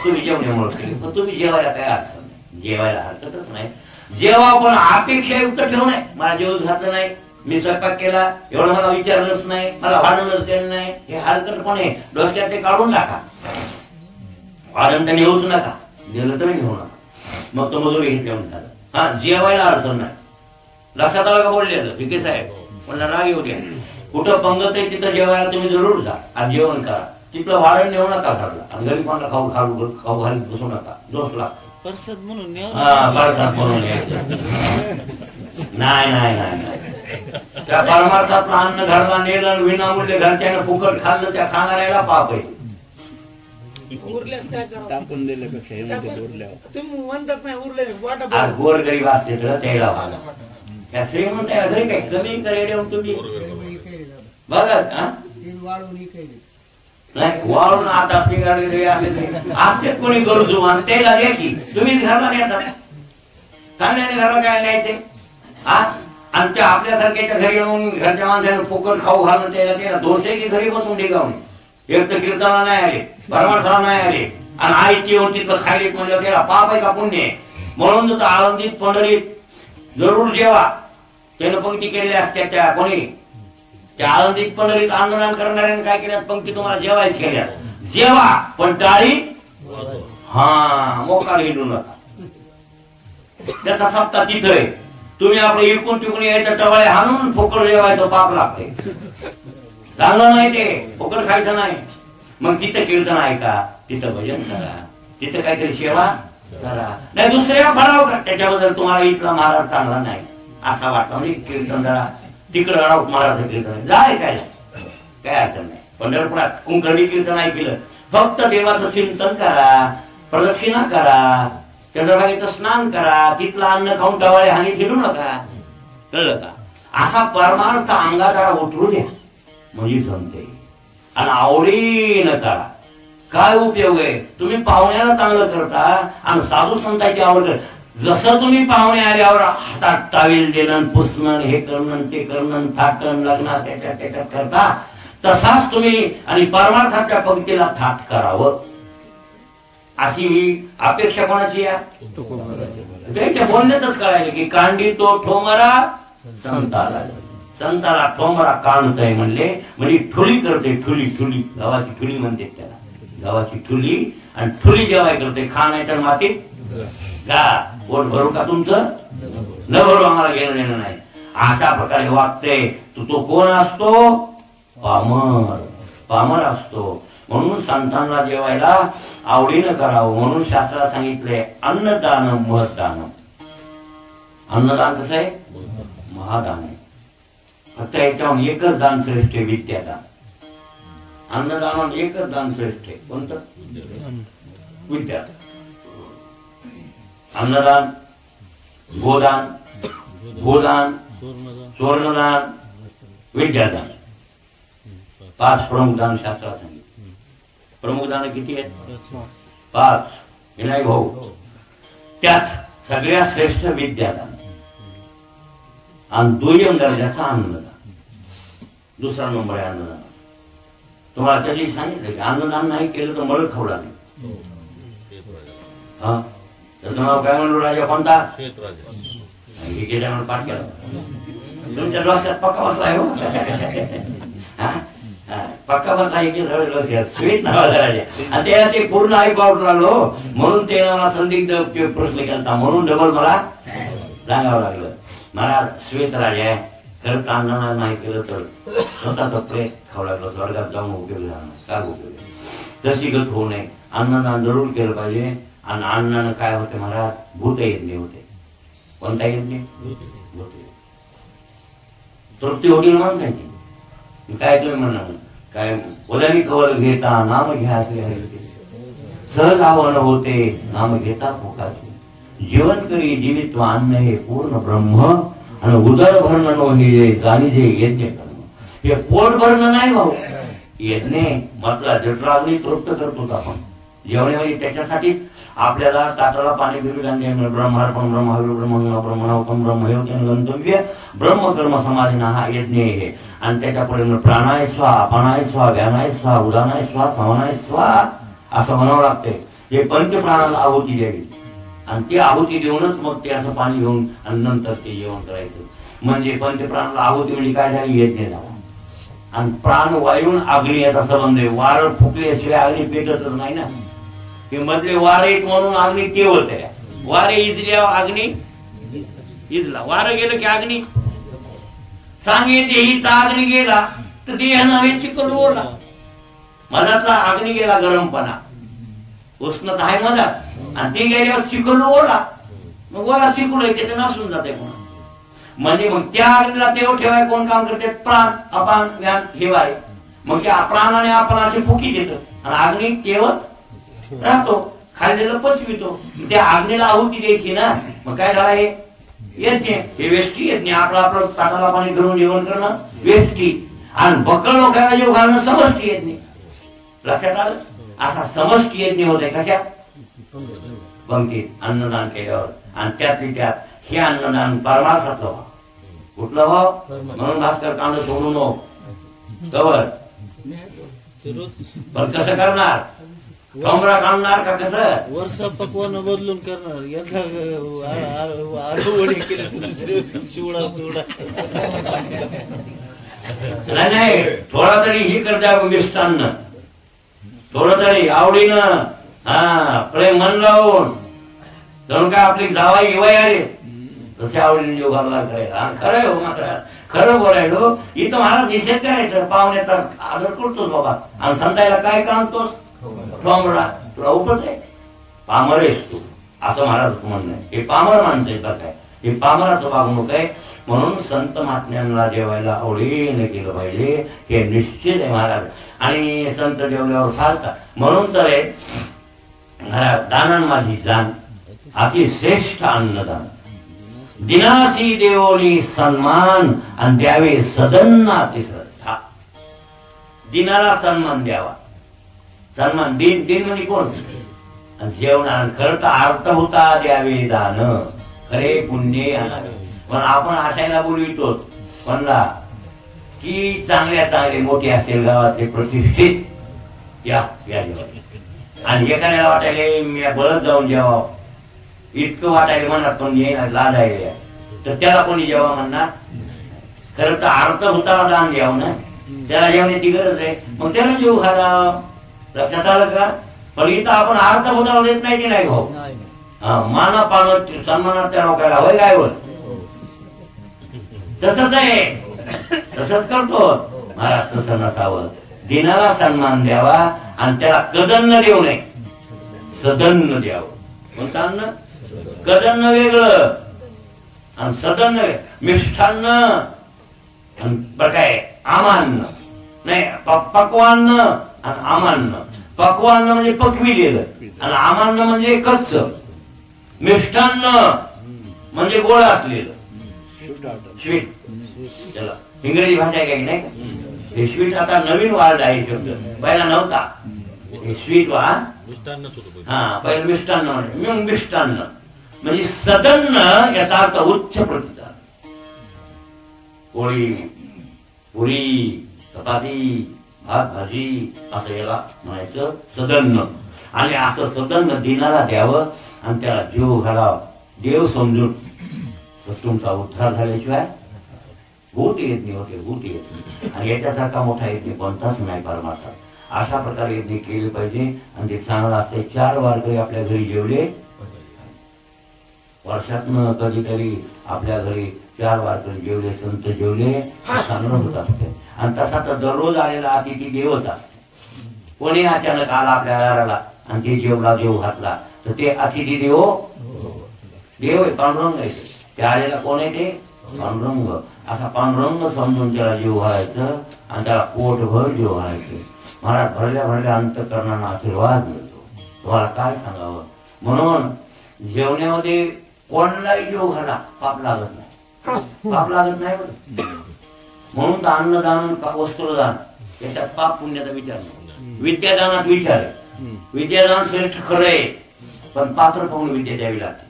तुम्ही जेवण्यामुळे केले पण तुम्ही जेवायला काही अडचण नाही. जेवायला हरकतच नाही. जेव्हा पण अपेक्षायुक्त ठेवू नये. मला जेवण घातलं नाही मी स्वयंपाक केला एवढं मला विचारलंच नाही मला भाडणच केलं नाही हे हलकटपणे डोक्यात ते काढून टाका. भाडण तर नेऊच नका दिलं तरी नेऊ नका. मग तो मजुरी घेतल्या म्हणतात हा जेवायला अडचण नाही. लक्षात आलं का बोलले विके साहेब म्हणलं राग येऊ द्या. कुठं पंगत आहे तिथं जेवायला तुम्ही जरूर जा आणि जेवण करा. तिथलं भाडण नेऊ नका घरला आणि गरीब कोणाला खाऊ घालून बसू नका. दोष लागतो परसद म्हणून हा परसाद म्हणून नाही त्या परमार्थातलं अन्न घरला नेलं विनामूल्य घरच्यानं फुकट खाल्लं त्या खाणाऱ्याला पाप आहे. उरल्यास काय करा टाकून दिल्यापेक्षा हे म्हणते उरल्यावर तुम्ही म्हणतात नाही उरले आज गोर गरीब असते तर त्याला वागा त्या श्रीमंत घरी काय कमी करेल तुम्ही बघा नाही वाळून आता ती गाडी असते कोणी गरजू आणि त्याला द्या की तुम्ही घरला न्यायचा चांगल्याने घरला काय न्यायचे हा आणि त्या आपल्यासारख्याच्या घरी येऊन घरच्या माणसाने फुकट खाऊ घालून त्याला दोष आहे की घरी बसून ठेगावून एक तर कीर्तनाला नाही आले परमार्थाला नाही आले आणि आईची येऊन तिथं खाली म्हणलं त्याला पाप आहे का पुण्य आहे. म्हणून तर आळंदीत पंढरीत जरूर जेवा त्यानं पंक्ती केलेल्या असत्या त्या कोणी त्या आळंदीत पंढरीत आंदोलन करणाऱ्याने काय केल्यात पंक्ती तुम्हाला जेवायच केल्या जेवा पण टाळी हा मोकार हिंडू नका. त्याचा सप्ताह तिथं आहे. तुम्ही आपलं इकून तिकून यायचं टवाळे हाणून फुकट जेवायचं पाप लागते चांगलं नाही ते फुकट खायचं नाही. मग तिथं कीर्तन ऐका तिथं भजन करा तिथं काहीतरी सेवा करा नाही दुसऱ्या भराव का त्याच्याबद्दल तुम्हाला इथला महाराज चांगला नाही असा वाटतं म्हणजे कीर्तन जरा तिकडं महाराज कीर्तन जाय काय अडचण नाही. पंढरपुरात कुंकर्णी कीर्तन नाही केलं, फक्त देवाचं चिंतन करा, प्रदक्षिणा करा, चंद्रभागेचं स्नान करा, तिथलं अन्न खाऊन टवाळे हानी फिरू नका. कळलं का? असा परमार्थ अंगात जरा उतरू द्या म्हणजे जमते. आणि आवडीनं करा. काय उपयोग आहे? तुम्ही पाहुण्याला चांगलं करता आणि साधू संतांची आवड कर. जसं तुम्ही पाहुणे आल्यावर हातात टावेल देणं, पुसणं, हे करणं, ते करणं, थाटण, लग्नात त्याच्यात करता, तसाच तुम्ही आणि परमार्थाच्या पंक्तीला थाट करावं अशी अपेक्षा कोणाची आहे? त्यांच्या बोलण्यातच कळायला की कांडी तो ठोमरा संताला, संताला ठोमरा काढतय म्हणले, म्हणजे ठुली करते. ठुली ठुली गावाची ठुली म्हणते त्याला, गावाची ठुली. आणि ठुली जेवाय करते, खा नाही तर मातीत का. पोट भरू का तुमचं? न भरू, आम्हाला घेणं देणं नाही. अशा प्रकारे वागते. तो कोण असतो? पामर. पामर असतो. म्हणून संतांना जेवायला आवडीनं करावं. म्हणून शास्त्रात सांगितलंय अन्नदान महदान. अन्नदान कसं आहे? महादान आहे. फक्त याच्यावर एकच दान श्रेष्ठ आहे, विद्यादान. अन्नदान एकच दान श्रेष्ठ आहे. कोणतं? विद्यादान. अन्नदान, गोदान, गोदान, सुवर्णदान, विद्यादान. 5 प्रमुख दान शास्त्रात सांगितलं. प्रमुख दान किती आहेत? 5. हे नाही भाऊ. त्यात सगळ्यात श्रेष्ठ विद्यादान आणि दुय्यम दर्जाचा अन्नदान. दुसरा नंबर आहे अन्नदान. तुम्हाला त्याची सांगितलं की अन्नदान नाही केलं तर मळ खवडा नाही. हा, त्याचं नाव काय म्हणलो? राजा कोणता? पाठ केला. तुमच्या डोक्यात पक्का बसला आहे हो. पक्का बसला श्वेत नावाचा राजा. आणि त्याला ते पूर्ण ऐकू आवडून आलो, म्हणून ते मला संदिग्ध प्रश्न केला, म्हणून डबल मला सांगावं लागलं. मला श्वेत राजा आहे, खरं तर अन्नदान नाही केलं तर स्वतःचा प्रेत खावं लागलं, स्वर्गात जाऊन उपयोग झाला नाही. काय उपयोग? तशी गत होऊ नये. अन्नदान जरूर केलं पाहिजे. आणि अन्नानं काय होते महाराज? भूत यज्ञ होते. कोणता यज्ञ? भूत. तृप्ती होती माणसाची. काय तुम्ही म्हणा काय? उदानी कवल घेता नाम घ्या, सहज आवन होते नाम घेता मुखाचे. जीवन करी जीवित्व अन्न हे पूर्ण ब्रह्म, आणि उदर भरणं नो हे जाणी जे यज्ञ करणं. हे पोट भरणं नाही भाऊ. यज्ञ म्हटला जठराग्नी तृप्त करतो आपण जेवणामध्ये. त्याच्यासाठीच आपल्याला ताटाला पाणी फिरवून ब्रह्मार्पण ब्रह्माविर ब्रह्म ब्रह्मणावकम ब्रह्मयोगन गंतव्य ब्रह्मकर्म समाधीना हा यज्ञ आहे. आणि त्याच्या पुढे प्राणाय स्वा, अपानाय स्वा, व्यानाय स्वा, उदानाय स्वा, समानाय स्वा असं म्हणावं लागते. हे पंचप्राणाला आहुती द्यावी. आणि ती आहुती देऊनच मग ते असं पाणी घेऊन आणि नंतर ते जेवण करायचं. म्हणजे पंचप्राणाला आहुती म्हणजे काय झाली? यज्ञ झाला. आणि प्राण वायून अग्नी याचा संबंध आहे. वार फुकल्याशिवाय अग्नी पेटतच नाही ना. हे मधले वारे एक म्हणून अग्नी ते होत आहे. वारे इजल्यावर अग्नी इजला. वारं गेलं की अग्नी सांगे देहीचा अग्नी गेला तर देह नव्हे चिकल ओला. मधातला अग्नी गेला गरमपणा, उष्णता आहे मधात, आणि ते गेल्यावर चिकल ओला. मग ओला चिकल आहे ते नासून जाते कोण. म्हणजे मग त्या अग्नीला तेव ठेवाय कोण काम करते? प्राण, अपान, व्यान हे वारे. मग त्या प्राणाने आपण असे फुकी देतो आणि अग्नी तेवत राहतो, खाल्लेलं पचवितो. त्या अग्नीला आहुती द्यायची ना. मग काय झालं? हे यज्ञ, हे वेष्टी यज्ञ. आपलं आपलं ताटाला पाणी धरून जेवण करणं वेष्टी, आणि बकळ लोकांना जेव घालणं समष्टी यज्ञ. लक्षात आलं? असा समष्टी यज्ञ होते. कशात? पंक्तीत अन्नदान केल्यावर. आणि त्यातली त्यात हे अन्नदान परमार्थातलं व्हा. कुठलं व्हाव? म्हणून भास्कर कांड सोडू नको कवर. पण कसं करणार? डोंगरा काढणार का कसं? वर्ष पकवान बदलून करणार. याचा आलू वडी केली चिवडा पिवडा नाही. थोडा तरी हे करता मिष्टान्न, थोडं तरी आवडीनं. हा, प्रेम मन लावून. जणू काय आपली जावाई घेवाई आले तसे आवडीने जेव घालला करायला. खरं हो, मात्र खरं बोलायलो. इथं महाराज निषेध करायचं. पाहुण्याचा आदर करतोस बाबा, आणि संतायला काय काढतोस? ठोंबरा. तुला उपत आहे? पामर आहेस तू असं महाराज म्हणणं आहे. हे पामर माणसं येतात काय? हे पामराचं वागणूक आहे. म्हणून संत महात्म्यांना जेवायला आवडीने केलं पाहिजे, हे निश्चित आहे महाराज. आणि संत जेवल्यावर फारता म्हणून तर आहे दानन माझी जाण अतिश्रेष्ठ अन्नदान. दिनासी देवोनी सन्मान आणि द्यावे सदन अतिश्रद्धा. दिनाला सन्मान द्यावा. सन्मान दिन म्हणजे कोण? जेवण. खरं तर अर्थ होता द्यावे दान खरे पुण्य. पण आपण असायला बोलवितो म्हणला की चांगले मोठे असेल गावातले प्रतिष्ठित या आणि एखाद्याला वाटायला मी बळत जाऊन जेवावं इतकं वाटायला म्हणणार पण येणार लाजायला तर त्याला कोणी जेव्हा म्हणणार. खरं तर अर्थ होता दान द्यावं ना, त्याला जेवण्याची गरज आहे, मग त्याला जेव घाला. लक्षात आलं का? पण इथं आपण अर्थ होता देत नाही की नाही भाऊ? माना पान सन्मानात त्या लोकांना होय काय होत तसंच आहे, तसंच करतो महाराज. तसं नसावं. दिनाला सन्मान द्यावा आणि त्याला कदन्न देऊ नये, सदन्न द्यावं. म्हणतात ना कदन्न वेगळं आणि सदन्न मिष्ठान्न बरं काय आमान्न नाही. पक्वान्न आणि आमान्न. पक्वान्न म्हणजे पकविलेलं आणि आमान्न म्हणजे कच्च. मिष्ठान्न म्हणजे गोड असलेलं स्वीट. त्याला इंग्रजी भाषा आहे काही नाही का? हे स्वीट आता नवीन वाढ आहे शब्द, पहिला नव्हता. हे स्वीट हा पहिलं मिष्टान्न म्हणजे मिष्टान्न म्हणजे सदन्न याचा अर्थ उच्च प्रतिसाद. पोळी पुरी चपाती भात भाजी असं याला म्हणायचं सदन्न. आणि असं सदन्न दिनाला द्यावं आणि त्याला जीव घालावं देव समजून. तर तुमचा उद्धार झाल्याशिवाय भूत येत नाही होते, भूत येत नाही. आणि याच्यासारखा मोठा यज्ञ कोणताच नाही परमार्थ. अशा प्रकारे यज्ञ केले पाहिजे आणि ते चांगलं असते. 4 वारकरी आपल्या घरी जेवले, वर्षातनं कधीतरी आपल्या घरी 4 वारकरी जेवले, संत जेवले, चांगलं होत असते. आणि तसा तर दररोज आलेला अतिथी देवच असते. कोणी अचानक आला आपल्या दाराला आणि ते जेवला देव घातला तर ते अतिथी देव आहे, पांडुरंग आहे. ते आलेला कोण आहे? ते पांडुरंग. असा पांडुरंग समजून त्याला जीव घालायचं आणि त्याला पोटभर जीव घालायचं. महाराज भरल्या अंतःकरणाला आशीर्वाद मिळतो. तुम्हाला काय सांगावं. म्हणून जेवण्यामध्ये कोणालाही जीव घाला, पाप लागत नाही, पाप लागत नाही. म्हणून तर अन्नदान वस्त्रदान याच्यात पाप पुण्याचा विचार नाही. विद्यादानात विचार आहे. विद्यादान श्रेष्ठ खरं आहे पण पात्र पाहून विद्या द्यावी लागते.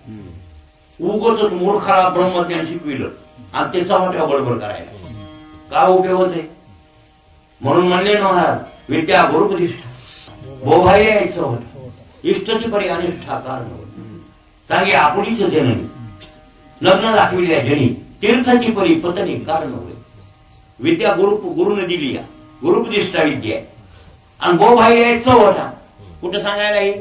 उगवच मूर्खाला ब्रह्मज्ञान शिकविलं आणि त्याचा मोठ्या बडबड करायला काय उपयोग होते. म्हणून म्हणले महाराज विद्या गुरुप्रतिष्ठा बोभाई यायचं होतं. इष्टची परी अनिष्ठा कारण सांगे आपुलीच जननी लग्न दाखविल्या जनी तीर्थाची परी पत्नी कारण होय. विद्या गुरुने दिली या गुरुप्रतिष्ठा विद्या आणि बोभाई यायचं होता. कुठं सांगायला हे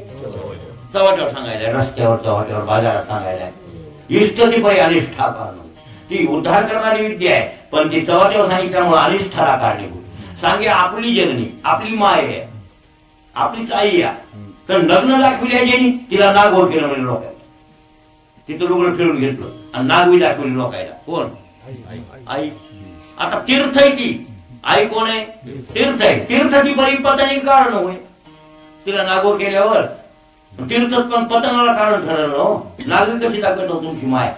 चव्हाट्यावर सांगायला, रस्त्यावर चव्हाट्यावर बाजारात सांगायला. इष्टची परी अनिष्ठा कारण ती उद्धार करणारी विद्या आहे पण ती चव्हाट्यावर सांगितल्यामुळे अनिष्ठाला कारणीभूत. सांगे आपली जननी आपली माय आहे, आपलीच आई आहे. तर लग्न दाखविल्या ज्यांनी तिला नागोर केलं म्हणजे लोकांना. तिथं लुगडं फिरून घेतलं आणि नागवी दाखवली लोकायला. कोण? आई. आता तीर्थ आहे ती आई. कोण आहे? तीर्थ आहे. तीर्थाची बरी पतनी कारण होय. तिला नागोर केल्यावर तीर्थच पण पतनाला कारण ठरलं. हो नागरी कशी दाखवतो तुमची माय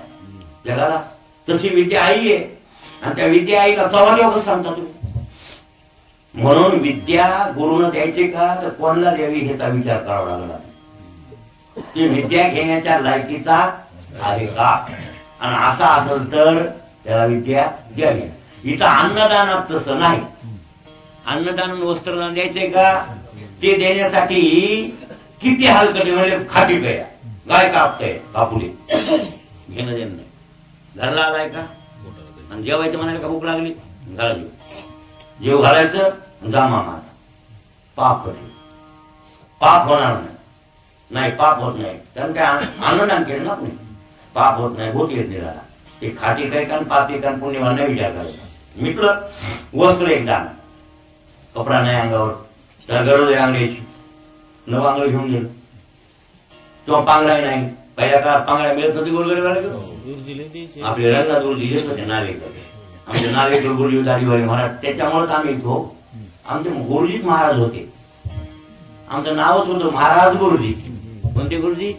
जगाला. तशी विद्या आई आहे आणि त्या विद्या आईला चव्हाट्यावर कसं सांगता तुम्ही. म्हणून विद्या गुरुनं द्यायचे का तर कोणाला द्यावी ह्याचा विचार करावा लागला. ती विद्या घेण्याच्या लायकीचा आहे का आणि असा असेल तर त्याला विद्या द्यावी. इथं अन्नदानात तसं नाही. अन्नदान वस्त्रदान द्यायचंय का ते देण्यासाठी किती हलकटे म्हणजे खाटी गया गाय कापतय कापुले घेणं देणं नाही. घरला आलाय का आणि जेवायचं म्हणाले का भूक लागली घाला जेव घालायचं जा मामा पाप करेल. पाप होणार नाही, पाप होत नाही. कारण काय अन्नदान केलं ना आपण पाप होत नाही, भूत येत नाही झाला. ते खाटी काय का पापी का पुण्यवान नाही विचार करायचा. मित्र वस्त्र एक दान, कपडा नाही अंगावर त्याला गरज आहे अंगड्याची, न बांगडं घेऊन गेलं किंवा पांगडाय नाही पहिल्या काळात पांगड्या मिळत होती गोरगरीबाला गुरुजीला द्यायचे. आपले रंगनाथ गुरुजी येत होते नावेकडे. आमचे नावेकर गुरुजी दाढीवाले महाराज, त्याच्यामुळेच आम्ही येतो. आमचे गुरुजीच महाराज होते. आमचं नावच होतं महाराज गुरुजी. कोणते गुरुजी?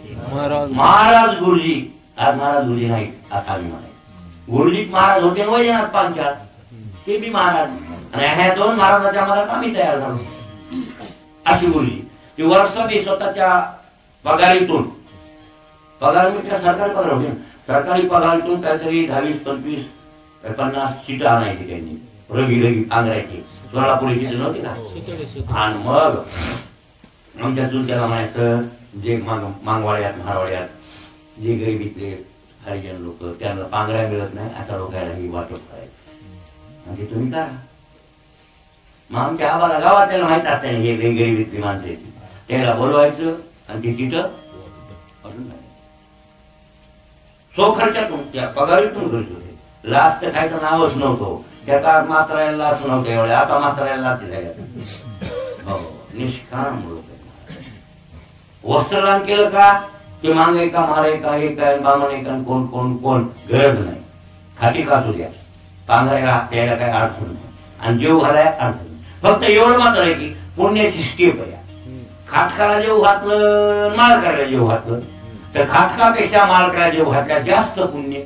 महाराज गुरुजी. आज महाराज गुरुजी नाही आता आम्ही म्हणाय. गुरुजीच महाराज होते. वैजनाथ पांचाळ ते बी महाराज. आणि ह्या दोन महाराजाच्या मनात आम्ही तयार झालो अशी गुरुजी. ती वर्षाने स्वतःच्या पगारीतून, पगार म्हणजे सरकारी पगार होते, सरकारी पगारीतून काहीतरी 20-25-50 सीट आणायची त्यांनी. रगी आंध्रायची सोलापुरी सीट नव्हती का. आणि मग आमच्या चुलत्याला म्हणायचं, जे मांगवाड्यात महारवाड्यात जे गरिबीतले हरिजन लोक त्यांना पांघऱ्या मिळत नाही, अशा लोकांना ही वाटप करायचं. आणि ते तुम्ही करा. मग आमच्या आम्हाला गावात त्याला माहित असते हे गरिबीतली माणसे, त्याला बोलवायचं आणि ती तिथं सो खर्चातून त्या पगारीतून करत होते. लाच तर खायचं नावच नव्हतं त्या काळात. मास्तरायला लाच नव्हतं एवढ्या. आता मास्तरायला लाच हो निष्काम लोक. वस्त्रदान केलं का ते मागे का मारे का हे काय बामण का कोण कोण कोण गरज नाही. खाटी काचू द्या, पांघरायला द्यायला काय अडचण नाही आणि जेव घालाय अडचण नाही. फक्त एवढं मात्र आहे की पुण्याची स्टेप आहे. खाटकाला जेव घातलं, मालकाला जेव घातलं तर खाटकापेक्षा मालकाला जेव घातल्या जास्त पुण्य.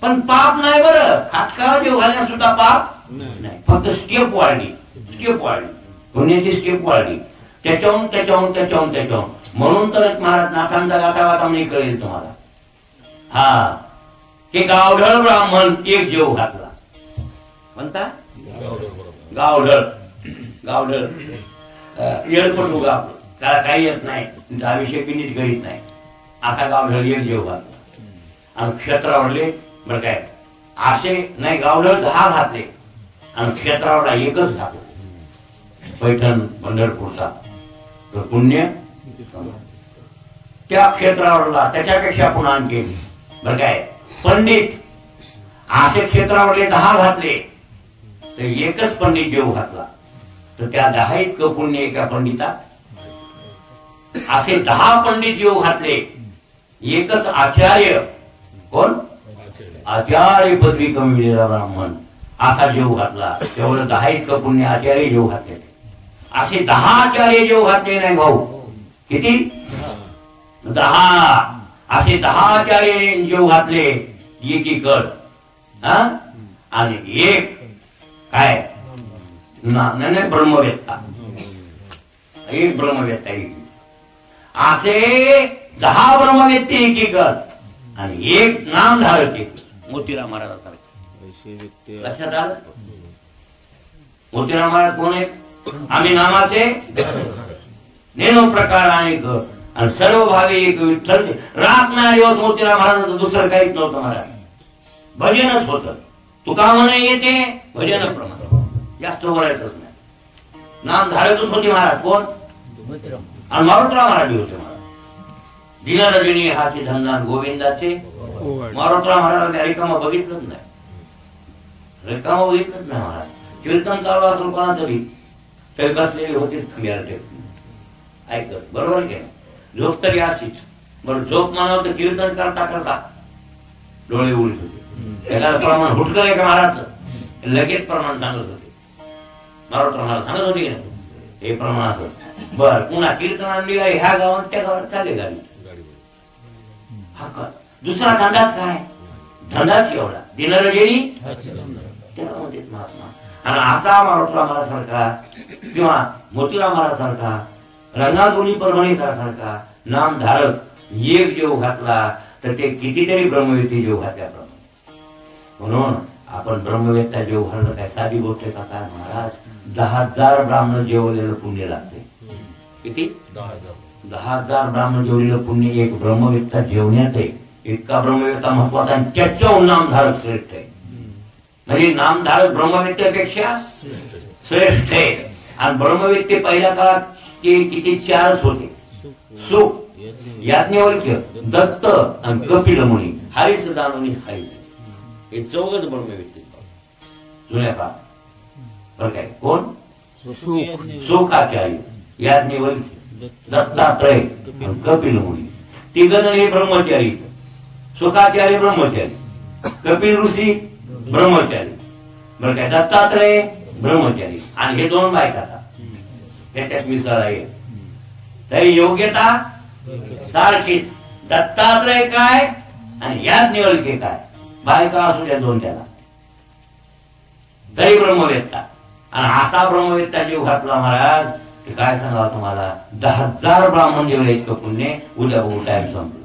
पण पाप नाही बरं. खाटकाला जेव घालण्यास सुद्धा पाप नाही. फक्त स्टेप वाढली, स्टेप वाढली, पुण्याची स्टेप वाढली. त्याच्याहून म्हणून तर महाराज नाथांचा गाथा वाचा नाही कळेल तुम्हाला. हा ते गावढळ ब्राह्मण एक जेव घातला म्हणता. गावढळ गावढळ येळपट उगा आपलं, त्याला काही येत नाही, अभिषेक नीट करीत नाही, असा गावढळ एक जेव घातला. आणि क्षेत्रावरले बरं काय असे नाही, गावढळ 10 घातले आणि क्षेत्रावरला एकच घातला. पैठण पंढरपूरचा तर पुण्य त्या क्षेत्रावरला त्याच्यापेक्षा पुन्हा आणखी बरं काय. पंडित असे क्षेत्रावरले 10 घातले तर एकच पंडित जेव घातला तर त्या 10 इतकं पुण्य एका पंडिता. असे 10 पंडित जेव घातले, एकच आचार्य कोण आचार्य पदवी कमविलेला ब्राह्मण असा जेव घातला. तेवढं 10 इतकं पुण्य आचार्य जेव घातले. असे 10 आचार्य जेव घातले नाही भाऊ. किती? 10. असे 10 आचार्य जेव घातले एकीकड. आणि एक काय नाही ब्रह्मवेत्ता, एक ब्रह्मवेत्ता एक. असे 10 ब्रह्मवेत्ते एकीकड आणि एक नामधारक एक. मोतीराम महाराजासारखे लक्षात आलं. मोतीराम महाराज कोण आहे? आम्ही नामाचे नेनो प्रकार आणि सर्व भावे एक विठ्ठल. रात नाही होत मोतीराम महाराजांचं दुसरं काहीच नव्हतं महाराज. भजनच होतं. तुका म्हणे येते भजन प्रमाण, जास्त बोलायचंच नाही. नामधारकच होते महाराज कोण? आणि मारुतराव महाराज होते महाराज. दिनरजनी हाचे धनदान गोविंदाचे. मारुतराव महाराजांनी रिकामा बघितलंच नाही, रिकामा बघितलंच नाही महाराज. कीर्तन चालू असेल कोणाचं बी तरी बसलेली होतीच ऐकत. बरोबर की झोप तरी अशीच. बरं झोप मानव तर कीर्तन करता करता डोळे उघडत होते. त्याला प्रमाण हुटकं आहे का महाराज लगेच प्रमाण सांगत होते. मारुतराव महाराज सांगत होते की नाही हे प्रमाण असं. बर पुन्हा कीर्तन आणली ह्या गावात त्या गावात चाले गाडी. हा का दुसरा धंदाच काय? धंदाच एवढा दिनरजेनी त्याला म्हणते महात्मा. आणि असा मारुतराव महाराजांसारखा किंवा मोतीराम महाराजांसारखा रंगादोनी परभणीकरांसारखा नामधारक एक जेव घातला तर ते कितीतरी ब्रह्मवेत्ते जेव घातल्याप्रमाणे. म्हणून आपण ब्रह्मवेत्ता जेव घालणं काय साधी गोष्ट आहे का काय महाराज? 10,000 ब्राह्मण जेवलेलं पुण्य लागते. किती? 10,000 ब्राह्मण जेवलेलं पुण्य एक ब्रह्मवेत्ता जेवण्यात आहे. इतका ब्रह्मवेत्ता महत्वाचा आणि त्याच्याहून नामधारक श्रेष्ठ आहे. म्हणजे नामधारक ब्रह्मवेत्त्यापेक्षा श्रेष्ठ आहे. आणि ब्रह्मवेत्ते पहिल्या काळात ते किती 4च होते. सुख, याज्ञवल्क्य, दत्त आणि कपिल मुनी, हरिस दानवनी हरी, हे 4च ब्रह्मवेत्ते जुन्या काळात. बरं काय कोण? सुखाचार्य, याज्ञवल्क्य, दत्तात्रय आणि कपिल मुनी. तिघजण हे ब्रह्मचारी, सुखाचार्य ब्रह्मचारी, कपिल ऋषी ब्रह्मचारी, बरं काय दत्तात्रय ब्रह्मचारी, आणि हे 2 बायका त्याच्यात मिसळ आहे. तरी योग्यता सारखीच. दत्तात्रय काय आणि याच निवडके काय, बायका असू द्या 2 त्याला, तरी ब्रह्मवेत्ता. आणि असा ब्रह्मवेत्ता जीव घातला महाराज, काय सांगावं तुम्हाला, 10,000 ब्राह्मण जेवढे इतकं पुण्य, उद्या बघू टाइम संपला.